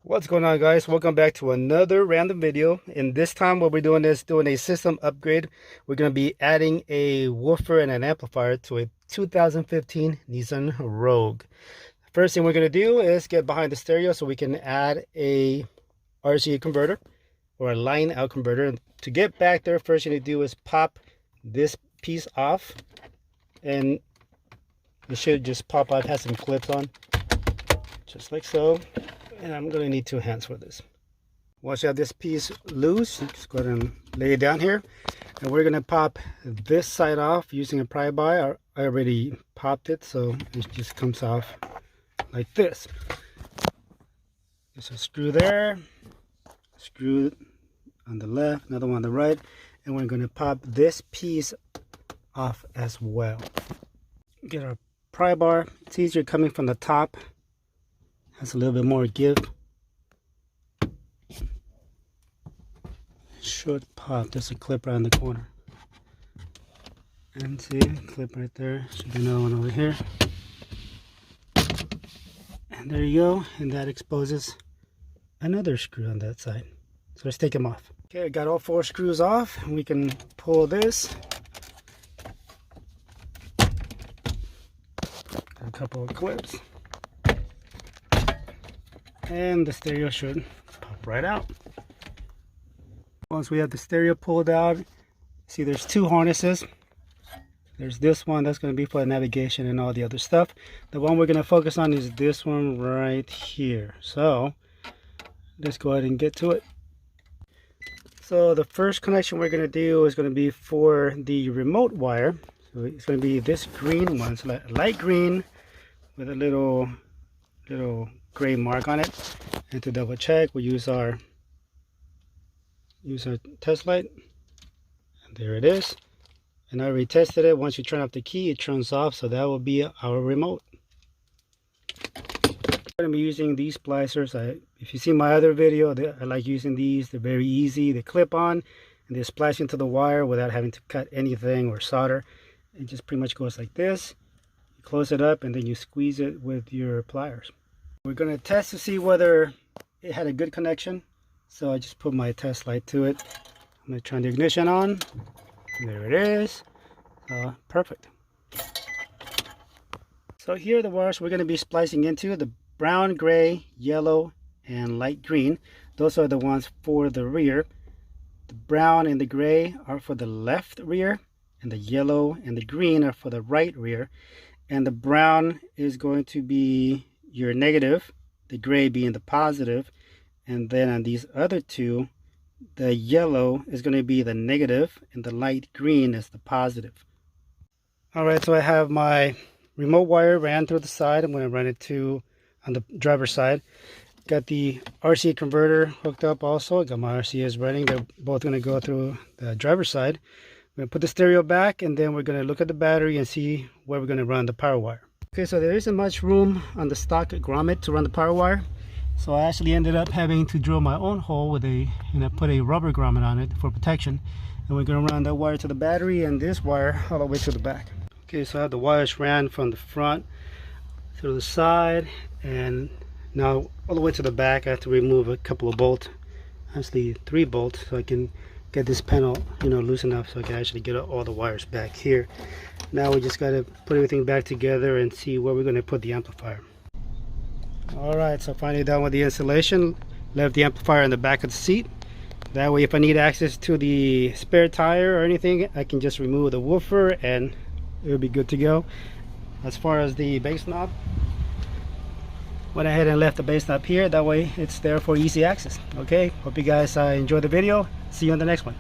What's going on, guys? Welcome back to another random video. And this time what we're doing is doing a system upgrade. We're going to be adding a woofer and an amplifier to a 2015 Nissan Rogue. First thing we're going to do is get behind the stereo so we can add a RC converter or a line out converter. To get back there, first you need to do is pop this piece off, and it should just pop out. It has some clips on, just like so. And I'm going to need 2 hands for this. Once you have this piece loose, just go ahead and lay it down here. And we're going to pop this side off using a pry bar. I already popped it, so it just comes off like this. There's a screw there, screw on the left, another one on the right. And we're going to pop this piece off as well. Get our pry bar. It's easier coming from the top. Has a little bit more give. Should pop. There's a clip right in the corner. And see, clip right there. Should be another one over here. And there you go. And that exposes another screw on that side. So let's take them off. Okay, I got all 4 screws off. And we can pull this. Got a couple of clips. And the stereo should pop right out. Once we have the stereo pulled out, see there's 2 harnesses. There's this one that's going to be for the navigation and all the other stuff. The one we're going to focus on is this one right here. So let's go ahead and get to it. So the first connection we're going to do is going to be for the remote wire. So it's going to be this green one. So light green with a little gray mark on it. And to double check, we use our test light, and there it is. And I already tested it. Once you turn off the key, it turns off, so that will be our remote. I'm going to be using these splicers. If you see my other video, I like using these. They're very easy. They clip on and they splice into the wire without having to cut anything or solder. It just pretty much goes like this. You close it up and then you squeeze it with your pliers. We're going to test to see whether it had a good connection. So I just put my test light to it. I'm going to turn the ignition on. There it is. Perfect. So here are the wires we're going to be splicing into. The brown, gray, yellow, and light green. Those are the ones for the rear. The brown and the gray are for the left rear. And the yellow and the green are for the right rear. And the brown is going to be your negative, the gray being the positive, and then on these other 2, the yellow is going to be the negative and the light green is the positive. Alright, so I have my remote wire ran through the side. I'm going to run it on the driver's side. Got the RC converter hooked up also. Got my RCAs running. They're both going to go through the driver's side. I'm going to put the stereo back, and then we're going to look at the battery and see where we're going to run the power wire. Okay, so there isn't much room on the stock grommet to run the power wire. So I actually ended up having to drill my own hole with I put a rubber grommet on it for protection. And we're going to run that wire to the battery and this wire all the way to the back. Okay, so I have the wires ran from the front through the side, and now all the way to the back. I have to remove a couple of bolts, actually 3 bolts, so I can get this panel loose enough so I can actually get all the wires back here. Now we just got to put everything back together and see where we're going to put the amplifier. Alright, so finally done with the installation. Left the amplifier in the back of the seat. That way if I need access to the spare tire or anything, I can just remove the woofer and it'll be good to go. As far as the bass knob, went ahead and left the bass knob here. That way it's there for easy access. Okay, hope you guys enjoyed the video. See you on the next one.